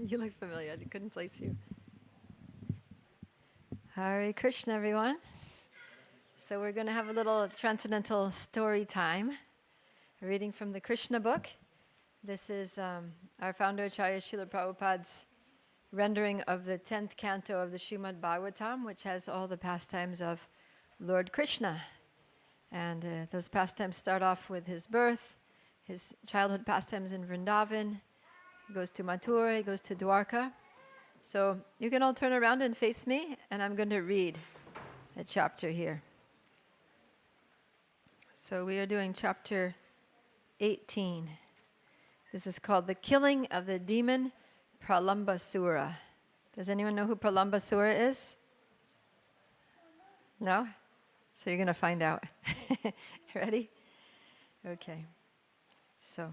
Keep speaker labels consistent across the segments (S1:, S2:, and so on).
S1: You look familiar. I couldn't place you. Hare Krishna, everyone. So we're going to have a little transcendental story time, reading from the Krishna book. This is our founder, Acharya Srila Prabhupada's rendering of the 10th canto of the Srimad Bhagavatam, which has all the pastimes of Lord Krishna. And those pastimes start off with his birth, his childhood pastimes in Vrindavan. He goes to Mathura, he goes to Dwarka. So you can all turn around and face me, and I'm going to read a chapter here. So we are doing chapter 18. This is called The Killing of the Demon Pralambasura. Does anyone know who Pralambasura is? No? So you're going to find out. Ready? Okay. So,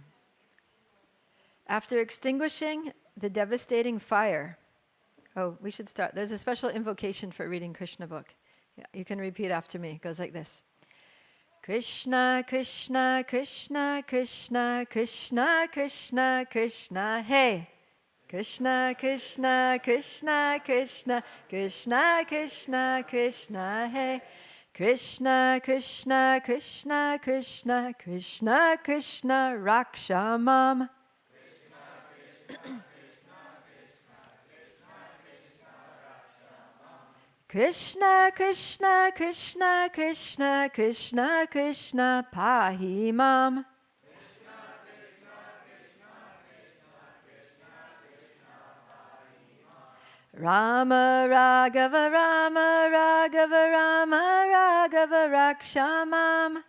S1: after extinguishing the devastating fire... Oh, we should start. There's a special invocation for reading Krishna book. Yeah, you can repeat after me. It goes like this. Krishna, Krishna, Krishna, Krishna, Krishna, Krishna, Krishna, hey. Krishna, Krishna, Krishna, Krishna, Krishna, Krishna, Krishna, hey. Krishna, Krishna, Krishna, Krishna, Krishna, Krishna, Rakshamam. Krishna, Krishna, Krishna, Krishna, Krishna, Krishna, Pahimam. Rama, Raghava, Rama, Raghava, Rama, Raghava, Rakshamam.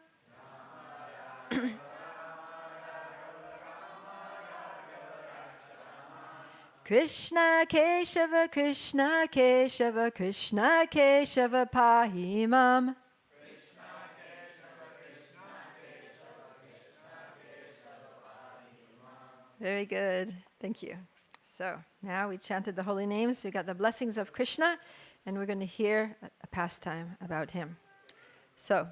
S1: Krishna, Keshava, Krishna, Keshava, Krishna, Keshava, Pahimam. Very good. Thank you. So now we chanted the holy names. We got the blessings of Krishna, and we're going to hear a pastime about him. So,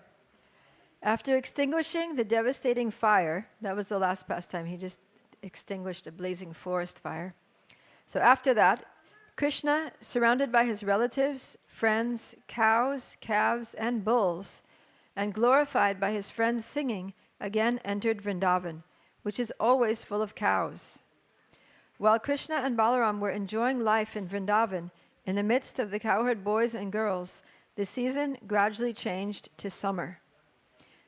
S1: after extinguishing the devastating fire, that was the last pastime. He just extinguished a blazing forest fire. So after that, Krishna, surrounded by his relatives, friends, cows, calves, and bulls, and glorified by his friends singing, again entered Vrindavan, which is always full of cows. While Krishna and Balaram were enjoying life in Vrindavan, in the midst of the cowherd boys and girls, the season gradually changed to summer.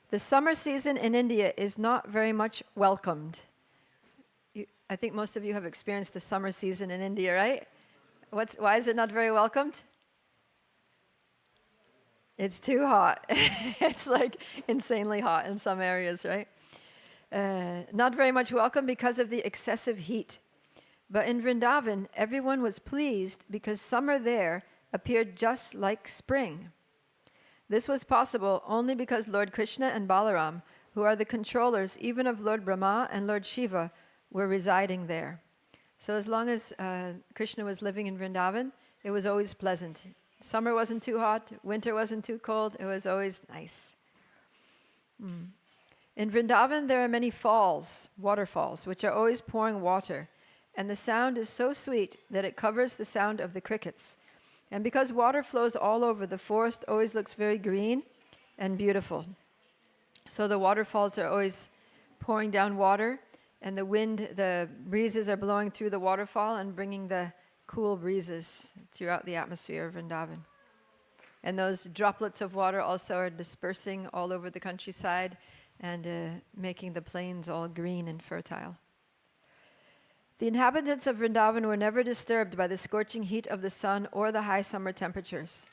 S1: The summer season in India is not very much welcomed. I think most of you have experienced the summer season in India, right? Why is it not very welcomed? It's too hot. It's like insanely hot in some areas, right? Not very much welcome because of the excessive heat. But in Vrindavan, everyone was pleased because summer there appeared just like spring. This was possible only because Lord Krishna and Balaram, who are the controllers even of Lord Brahma and Lord Shiva, were residing there. So as long as Krishna was living in Vrindavan, it was always pleasant. Summer wasn't too hot, winter wasn't too cold, it was always nice. In Vrindavan, there are many falls, waterfalls, which are always pouring water. And the sound is so sweet that it covers the sound of the crickets. And because water flows all over, the forest always looks very green and beautiful. So the waterfalls are always pouring down water, and the breezes are blowing through the waterfall and bringing the cool breezes throughout the atmosphere of Vrindavan. And those droplets of water also are dispersing all over the countryside and making the plains all green and fertile. The inhabitants of Vrindavan were never disturbed by the scorching heat of the sun or the high summer temperatures.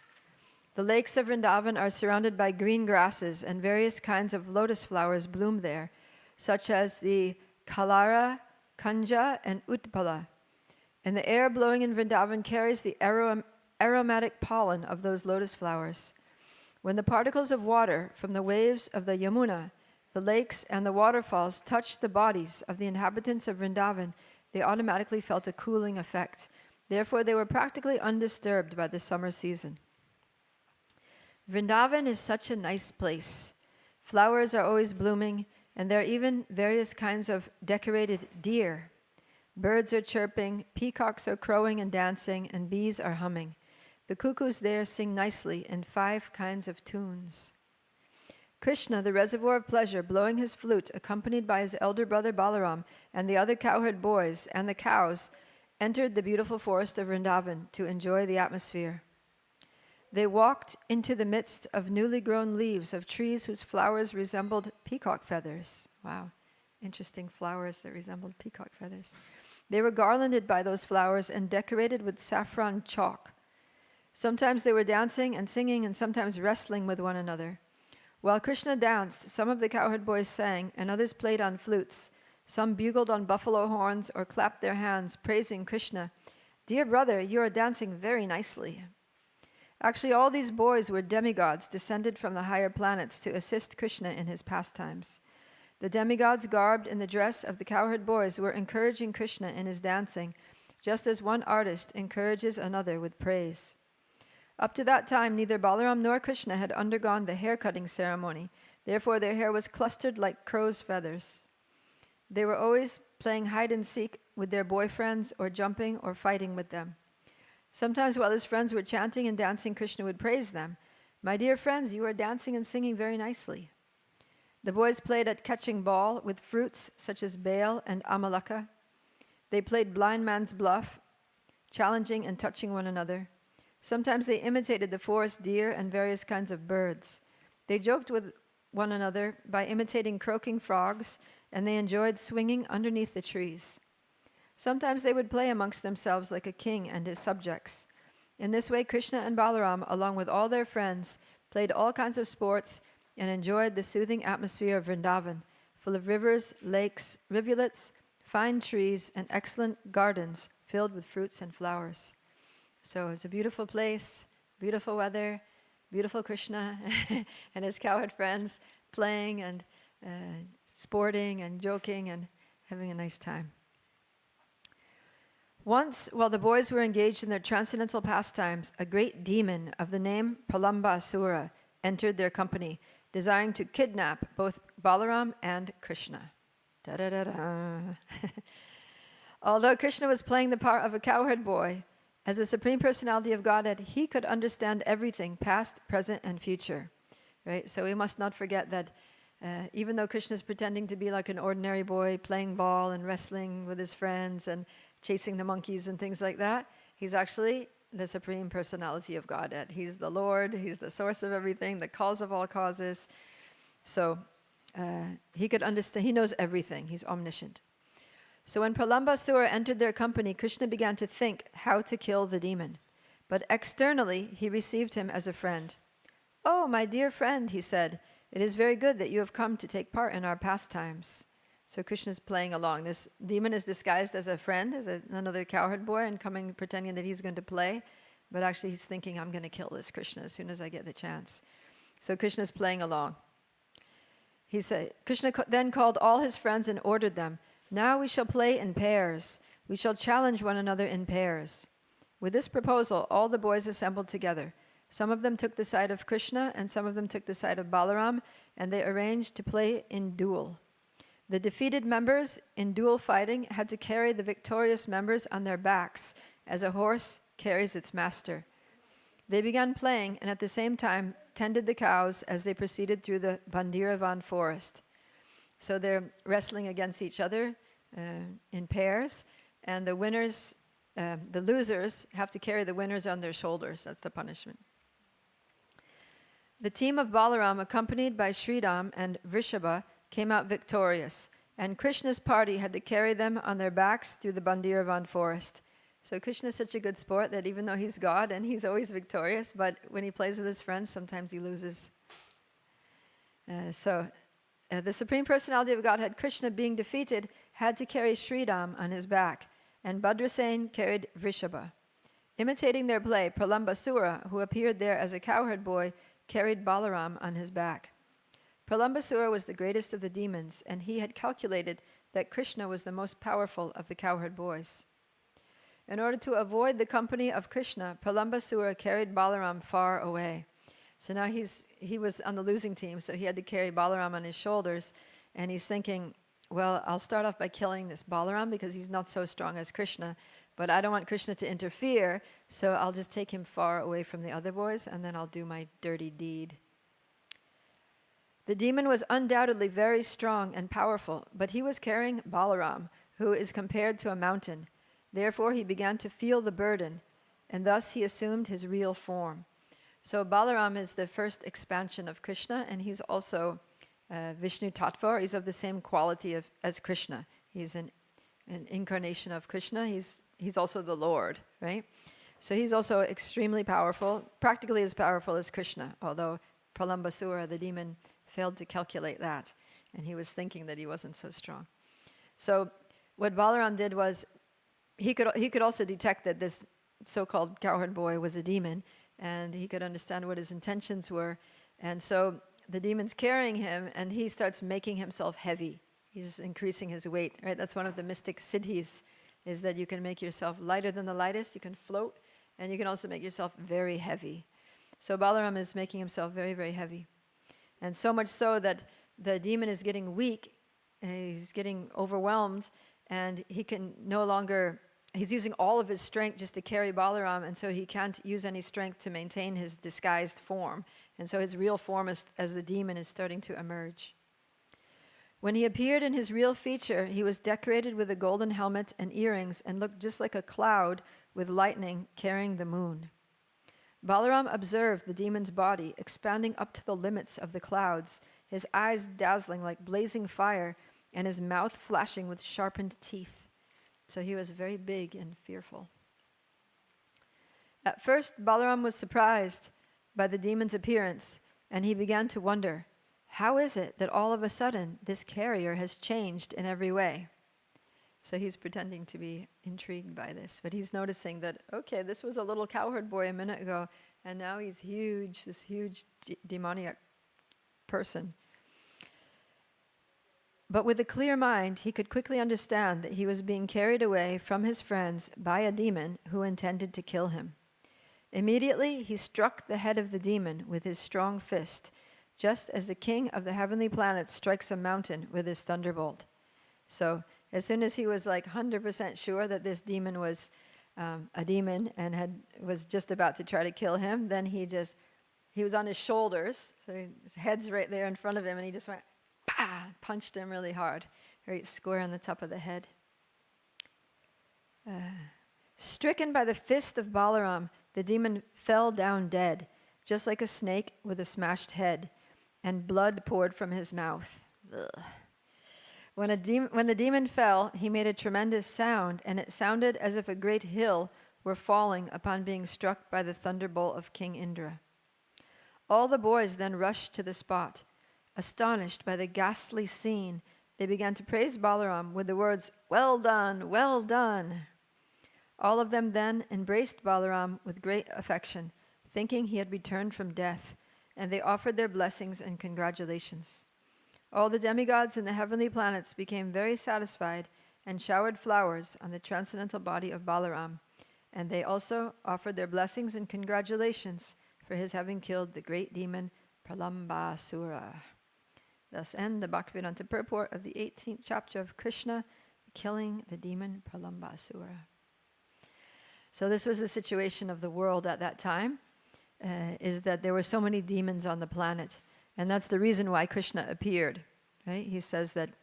S1: The lakes of Vrindavan are surrounded by green grasses, and various kinds of lotus flowers bloom there, such as the Kalara, Kanja, and Utpala. And the air blowing in Vrindavan carries the aromatic pollen of those lotus flowers. When the particles of water from the waves of the Yamuna, the lakes, and the waterfalls touched the bodies of the inhabitants of Vrindavan, they automatically felt a cooling effect. Therefore, they were practically undisturbed by the summer season. Vrindavan is such a nice place. Flowers are always blooming, and there are even various kinds of decorated deer. Birds are chirping, peacocks are crowing and dancing, and bees are humming. The cuckoos there sing nicely in 5 kinds of tunes. Krishna, the reservoir of pleasure, blowing his flute, accompanied by his elder brother Balaram and the other cowherd boys and the cows, entered the beautiful forest of Vrindavan to enjoy the atmosphere. They walked into the midst of newly grown leaves of trees whose flowers resembled peacock feathers. Wow, interesting flowers that resembled peacock feathers. They were garlanded by those flowers and decorated with saffron chalk. Sometimes they were dancing and singing and sometimes wrestling with one another. While Krishna danced, some of the cowherd boys sang and others played on flutes. Some bugled on buffalo horns or clapped their hands, praising Krishna. "Dear brother, you are dancing very nicely." Actually, all these boys were demigods descended from the higher planets to assist Krishna in his pastimes. The demigods, garbed in the dress of the cowherd boys, were encouraging Krishna in his dancing, just as one artist encourages another with praise. Up to that time, neither Balaram nor Krishna had undergone the hair-cutting ceremony. Therefore, their hair was clustered like crow's feathers. They were always playing hide-and-seek with their boyfriends or jumping or fighting with them. Sometimes while his friends were chanting and dancing, Krishna would praise them. "My dear friends, you are dancing and singing very nicely." The boys played at catching ball with fruits such as bale and amalaka. They played blind man's bluff, challenging and touching one another. Sometimes they imitated the forest deer and various kinds of birds. They joked with one another by imitating croaking frogs, and they enjoyed swinging underneath the trees. Sometimes they would play amongst themselves like a king and his subjects. In this way, Krishna and Balaram, along with all their friends, played all kinds of sports and enjoyed the soothing atmosphere of Vrindavan, full of rivers, lakes, rivulets, fine trees, and excellent gardens filled with fruits and flowers. So it's a beautiful place, beautiful weather, beautiful Krishna and his cowherd friends playing and sporting and joking and having a nice time. Once, while the boys were engaged in their transcendental pastimes, a great demon of the name Pralamba Asura entered their company, desiring to kidnap both Balaram and Krishna. Da-da-da-da. Although Krishna was playing the part of a cowherd boy, as the Supreme Personality of Godhead, he could understand everything, past, present, and future. Right? So we must not forget that even though Krishna is pretending to be like an ordinary boy, playing ball and wrestling with his friends and chasing the monkeys and things like that, he's actually the Supreme Personality of Godhead. He's the Lord, he's the source of everything, the cause of all causes. So he could understand, he knows everything, he's omniscient. So when Pralambasura entered their company, Krishna began to think how to kill the demon. But externally, he received him as a friend. "Oh, my dear friend," he said, "it is very good that you have come to take part in our pastimes." So Krishna is playing along. This demon is disguised as a friend, as another cowherd boy, and coming pretending that he's going to play. But actually he's thinking, "I'm going to kill this Krishna as soon as I get the chance." So Krishna is playing along. He said, Krishna then called all his friends and ordered them, "Now we shall play in pairs. We shall challenge one another in pairs." With this proposal, all the boys assembled together. Some of them took the side of Krishna, and some of them took the side of Balaram, and they arranged to play in duel. The defeated members in duel fighting had to carry the victorious members on their backs, as a horse carries its master. They began playing, and at the same time tended the cows as they proceeded through the Bhaktivedanta forest. So they're wrestling against each other in pairs, and the winners, the losers, have to carry the winners on their shoulders. That's the punishment. The team of Balaram, accompanied by Sridham and Vrishabha, came out victorious, and Krishna's party had to carry them on their backs through the Bhaktivedanta forest. So Krishna is such a good sport that even though he's God and he's always victorious, but when he plays with his friends, sometimes he loses. The Supreme Personality of Godhead, Krishna, being defeated, had to carry Sridham on his back, and Bhadrasen carried Vrishabha. Imitating their play, Pralambasura, who appeared there as a cowherd boy, carried Balaram on his back. Pralambasura was the greatest of the demons, and he had calculated that Krishna was the most powerful of the cowherd boys. In order to avoid the company of Krishna, Pralambasura carried Balaram far away. So now he was on the losing team, so he had to carry Balaram on his shoulders, and he's thinking, well, I'll start off by killing this Balaram because he's not so strong as Krishna, but I don't want Krishna to interfere, so I'll just take him far away from the other boys, and then I'll do my dirty deed. The demon was undoubtedly very strong and powerful, but he was carrying Balaram, who is compared to a mountain. Therefore he began to feel the burden, and thus he assumed his real form. So Balaram is the first expansion of Krishna, and he's also Vishnu Tattva. He's of the same quality as Krishna. He's an incarnation of Krishna. He's also the Lord, right? So he's also extremely powerful, practically as powerful as Krishna, although Pralambasura, the demon, failed to calculate that, and he was thinking that he wasn't so strong. So what Balaram did was, he could also detect that this so-called cowherd boy was a demon, and he could understand what his intentions were, and so the demon's carrying him, and he starts making himself heavy. He's increasing his weight, right? That's one of the mystic siddhis, is that you can make yourself lighter than the lightest, you can float, and you can also make yourself very heavy. So Balaram is making himself very, very heavy. And so much so that the demon is getting weak, he's getting overwhelmed, and he can no longer, he's using all of his strength just to carry Balaram, and so he can't use any strength to maintain his disguised form. And so his real form as the demon is starting to emerge. When he appeared in his real feature, he was decorated with a golden helmet and earrings and looked just like a cloud with lightning carrying the moon. Balaram observed the demon's body expanding up to the limits of the clouds, his eyes dazzling like blazing fire, and his mouth flashing with sharpened teeth. So he was very big and fearful. At first, Balaram was surprised by the demon's appearance, and he began to wonder, how is it that all of a sudden this carrier has changed in every way? So he's pretending to be intrigued by this, but he's noticing that, okay, this was a little cowherd boy a minute ago, and now he's huge, this huge demoniac person. But with a clear mind, he could quickly understand that he was being carried away from his friends by a demon who intended to kill him. Immediately, he struck the head of the demon with his strong fist, just as the king of the heavenly planets strikes a mountain with his thunderbolt. So as soon as he was like 100% sure that this demon was a demon and was just about to try to kill him, then he was on his shoulders, so his head's right there in front of him, and he just went, pah, punched him really hard, right square on the top of the head. Stricken by the fist of Balaram, the demon fell down dead, just like a snake with a smashed head, and blood poured from his mouth. Ugh. When the demon fell, he made a tremendous sound, and it sounded as if a great hill were falling upon being struck by the thunderbolt of King Indra. All the boys then rushed to the spot. Astonished by the ghastly scene, they began to praise Balaram with the words, "Well done, well done." All of them then embraced Balaram with great affection, thinking he had returned from death, and they offered their blessings and congratulations. All the demigods in the heavenly planets became very satisfied and showered flowers on the transcendental body of Balaram, and they also offered their blessings and congratulations for his having killed the great demon Pralambasura. Thus end the Bhaktivedanta purport of the 18th chapter of Krishna, killing the demon Pralambasura. So this was the situation of the world at that time, is that there were so many demons on the planet. And that's the reason why Krishna appeared, right? He says that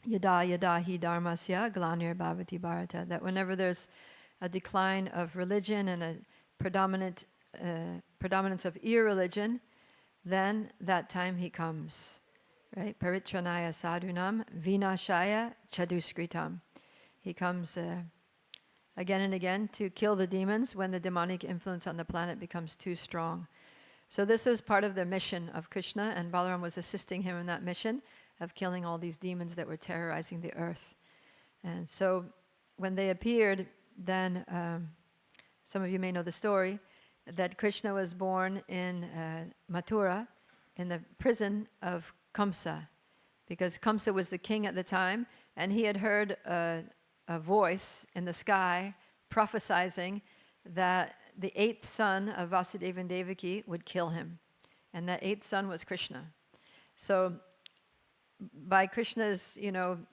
S1: yada yada hi dharmasya glanir bhavati bharata, that whenever there's a decline of religion and a predominance of irreligion, then that time he comes, right? Paritranaya sadhunam vinashaya chaduskritam. He comes again and again to kill the demons when the demonic influence on the planet becomes too strong. So this was part of the mission of Krishna, and Balaram was assisting him in that mission of killing all these demons that were terrorizing the earth. And so when they appeared, then some of you may know the story, that Krishna was born in Mathura, in the prison of Kamsa, because Kamsa was the king at the time, and he had heard a voice in the sky prophesizing that the 8th son of Vasudeva and Devaki would kill him. And that 8th son was Krishna. So by Krishna's,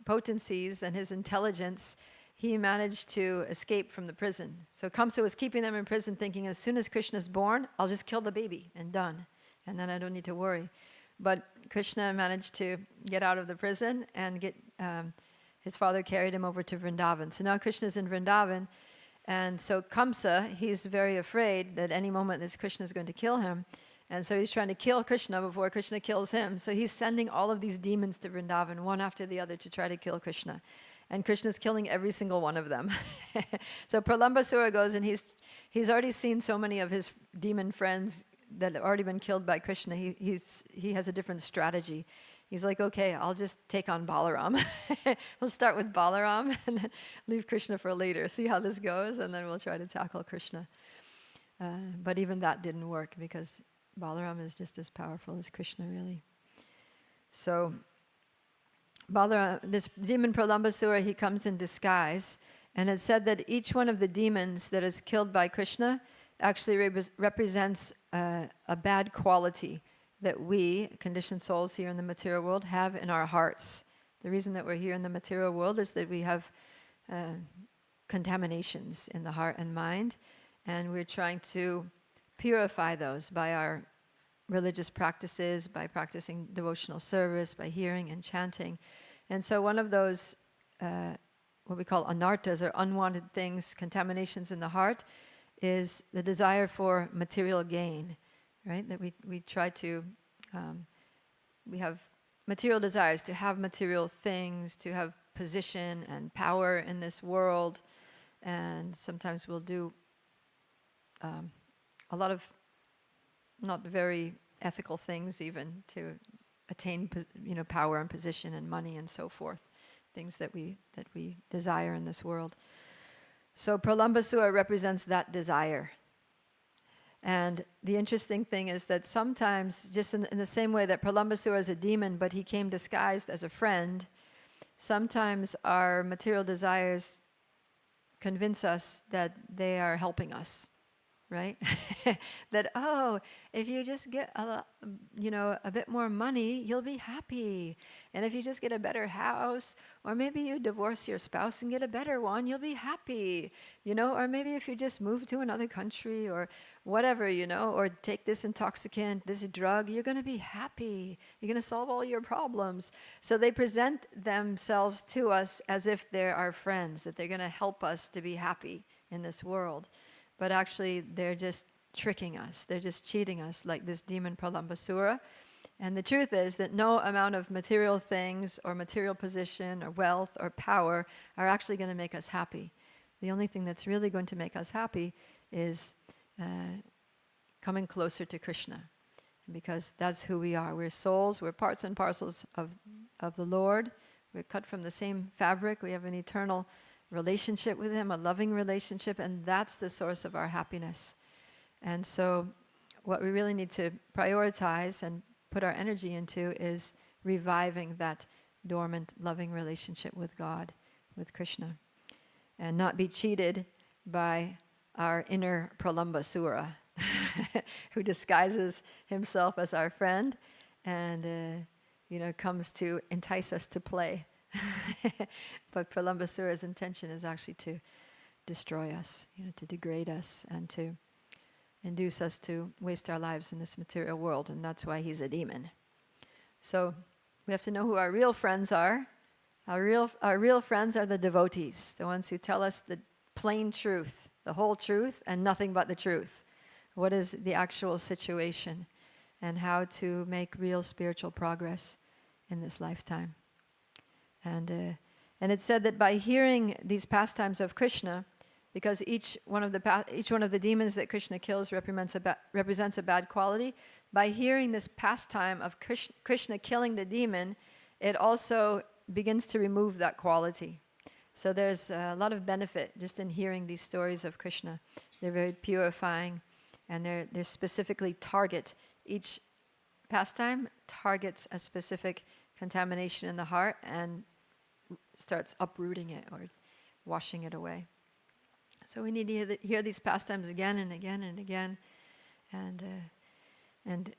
S1: potencies and his intelligence, he managed to escape from the prison. So Kamsa was keeping them in prison, thinking as soon as Krishna's born, I'll just kill the baby and done. And then I don't need to worry. But Krishna managed to get out of the prison and his father carried him over to Vrindavan. So now Krishna's in Vrindavan. And so Kamsa, he's very afraid that any moment this Krishna is going to kill him. And so he's trying to kill Krishna before Krishna kills him. So he's sending all of these demons to Vrindavan, one after the other, to try to kill Krishna. And Krishna's killing every single one of them. So Pralambasura goes, and he's already seen so many of his demon friends that have already been killed by Krishna. He has a different strategy. He's like, okay, I'll just take on Balaram. We'll start with Balaram and then leave Krishna for later. See how this goes, and then we'll try to tackle Krishna. But even that didn't work because Balaram is just as powerful as Krishna, really. So Balaram, this demon Pralambasura, he comes in disguise, and it's said that each one of the demons that is killed by Krishna actually represents a bad quality that we, conditioned souls here in the material world, have in our hearts. The reason that we're here in the material world is that we have contaminations in the heart and mind, and we're trying to purify those by our religious practices, by practicing devotional service, by hearing and chanting. And so one of those, what we call anartas, or unwanted things, contaminations in the heart, is the desire for material gain. Right? That we try to, we have material desires to have material things, to have position and power in this world, and sometimes we'll do a lot of not very ethical things even to attain, power and position and money and so forth, things that we desire in this world. So Pralambasura represents that desire. And the interesting thing is that sometimes, just in the same way that Pralambasura is a demon, but he came disguised as a friend, sometimes our material desires convince us that they are helping us, right? That, if you just get a bit more money, you'll be happy. And if you just get a better house, or maybe you divorce your spouse and get a better one, you'll be happy. Or maybe if you just move to another country or whatever, or take this intoxicant, this drug, you're going to be happy. You're going to solve all your problems. So they present themselves to us as if they're our friends, that they're going to help us to be happy in this world. But actually, they're just tricking us. They're just cheating us, like this demon Pralambasura. And the truth is that no amount of material things or material position or wealth or power are actually going to make us happy. The only thing that's really going to make us happy is coming closer to Krishna. Because that's who we are. We're souls, we're parts and parcels of the Lord. We're cut from the same fabric. We have an eternal relationship with Him, a loving relationship, and that's the source of our happiness. And so what we really need to prioritize and put our energy into is reviving that dormant, loving relationship with God, with Krishna, and not be cheated by our inner Pralambasura, who disguises himself as our friend and comes to entice us to play. But Pralambasura's intention is actually to destroy us, to degrade us, and to induce us to waste our lives in this material world, and that's why he's a demon. So we have to know who our real friends are. Our real friends are the devotees, the ones who tell us the plain truth, the whole truth, and nothing but the truth. What is the actual situation, and how to make real spiritual progress in this lifetime. And it's said that by hearing these pastimes of Krishna, because each one of the demons that Krishna kills represents a bad quality, by hearing this pastime of Krishna killing the demon, it also begins to remove that quality. So there's a lot of benefit just in hearing these stories of Krishna. They're very purifying, and they specifically target, each pastime targets a specific contamination in the heart and starts uprooting it or washing it away. So we need to hear these pastimes again and again and again, and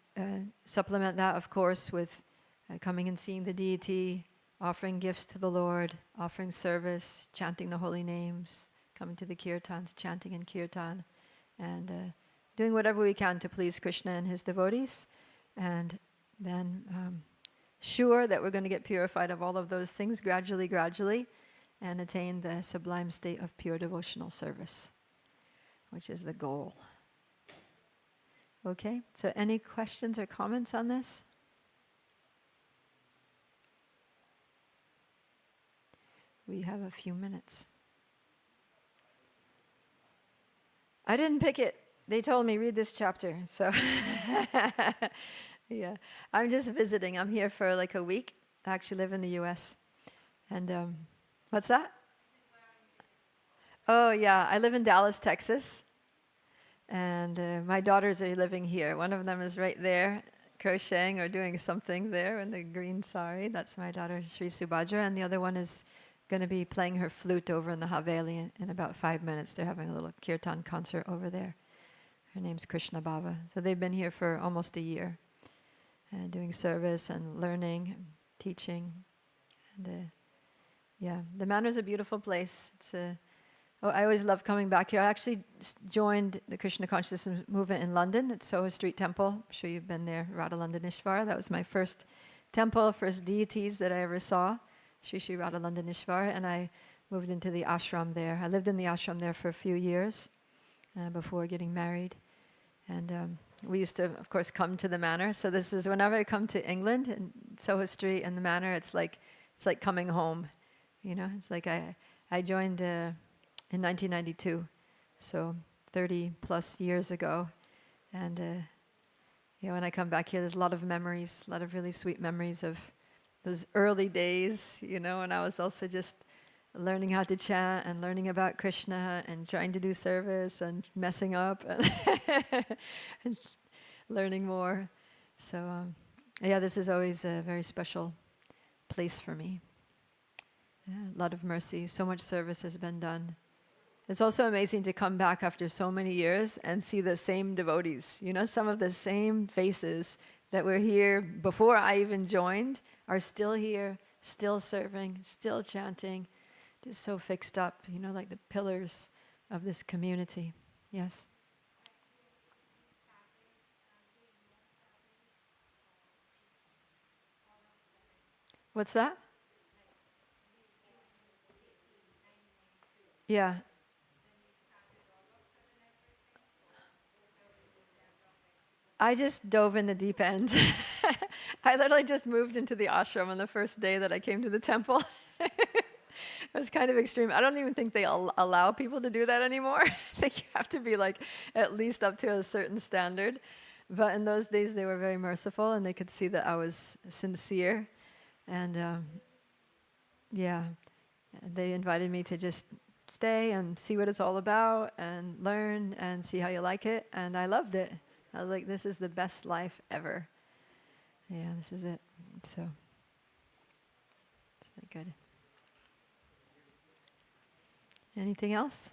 S1: supplement that, of course, with coming and seeing the deity, offering gifts to the Lord, offering service, chanting the holy names, coming to the kirtans, chanting in kirtan, and doing whatever we can to please Krishna and his devotees, and then sure that we're going to get purified of all of those things gradually, and attain the sublime state of pure devotional service, which is the goal. Okay, so any questions or comments on this? We have a few minutes. I didn't pick it. They told me read this chapter, so yeah. I'm just visiting. I'm here for like a week. I actually live in the U.S. And what's that? Oh yeah, I live in Dallas, Texas. And my daughters are living here. One of them is right there, crocheting or doing something there in the green sari. That's my daughter, Sri Subhadra. And the other one is going to be playing her flute over in the Haveli in about 5 minutes. They're having a little kirtan concert over there. Her name's Krishna Baba. So they've been here for almost a year, doing service and learning, and teaching. And yeah, the Manor's a beautiful place. I always love coming back here. I actually joined the Krishna Consciousness movement in London at Soho Street Temple. I'm sure you've been there, Radha Landanishvara. That was my first temple, first deities that I ever saw, Shri Shri Radha Landanishvara, and I moved into the ashram there. I lived in the ashram there for a few years before getting married. And we used to, of course, come to the Manor. So this is, whenever I come to England, and Soho Street and the Manor, it's like coming home. You know, it's like I joined in 1992, so 30 plus years ago. And when I come back here, there's a lot of memories, a lot of really sweet memories of those early days, when I was also just learning how to chant and learning about Krishna and trying to do service and messing up and learning more. So this is always a very special place for me. A lot of mercy, so much service has been done. It's also amazing to come back after so many years and see the same devotees, some of the same faces that were here before I even joined are still here, still serving, still chanting, just so fixed up, like the pillars of this community. Yes? What's that? Yeah. I just dove in the deep end. I literally just moved into the ashram on the first day that I came to the temple. It was kind of extreme. I don't even think they allow people to do that anymore. I think you have to be at least up to a certain standard. But in those days, they were very merciful, and they could see that I was sincere. And they invited me to just stay and see what it's all about and learn and see how you like it. And I loved it. I was like, this is the best life ever. Yeah, this is it. So, it's really good. Anything else?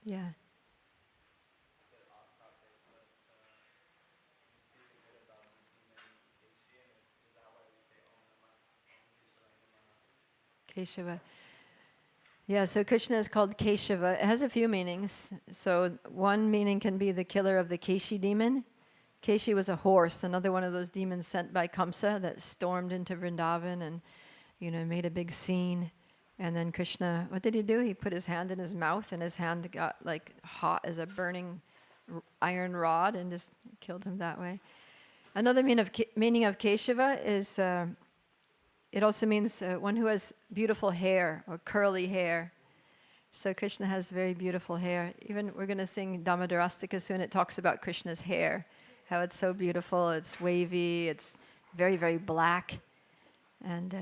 S1: Yeah. Keshava. Yeah, so Krishna is called Keshava. It has a few meanings. So one meaning can be the killer of the Keshi demon. Keshi was a horse, another one of those demons sent by Kamsa that stormed into Vrindavan and, made a big scene. And then Krishna, what did he do? He put his hand in his mouth, and his hand got hot as a burning iron rod and just killed him that way. Another meaning of Keshava is... it also means one who has beautiful hair or curly hair. So Krishna has very beautiful hair. Even we're going to sing Damodarastika soon. It talks about Krishna's hair, how it's so beautiful. It's wavy. It's very, very black and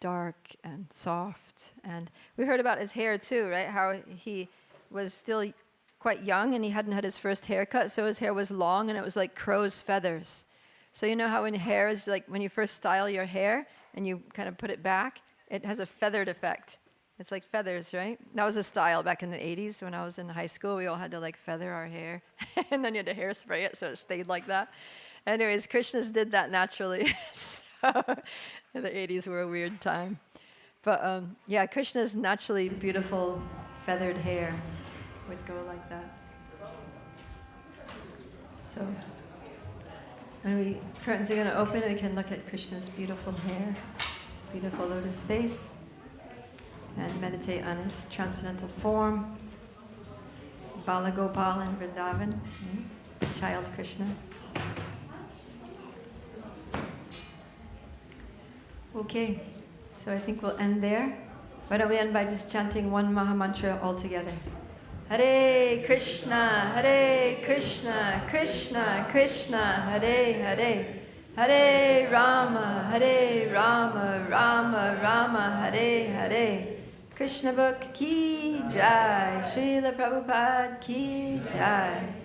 S1: dark and soft. And we heard about his hair too, right? How he was still quite young and he hadn't had his first haircut, so his hair was long and it was like crow's feathers. So you know how when hair is when you first style your hair, and you kind of put it back, it has a feathered effect. It's like feathers, right? That was a style back in the 80s when I was in high school. We all had to like feather our hair. And then you had to hairspray it so it stayed like that. Anyways, Krishnas did that naturally. So the 80s were a weird time. But yeah, Krishna's naturally beautiful feathered hair would go like that. So when curtains are going to open, we can look at Krishna's beautiful hair, beautiful lotus face, and meditate on his transcendental form, Bala Gopal in Vrindavan, child Krishna. Okay, so I think we'll end there. Why don't we end by just chanting one Maha Mantra all together? Hare Krishna, Krishna Krishna, Hare Hare, Hare Rama, Rama Rama, Hare Hare. Krishna Book ki jai, Srila Prabhupada ki jai.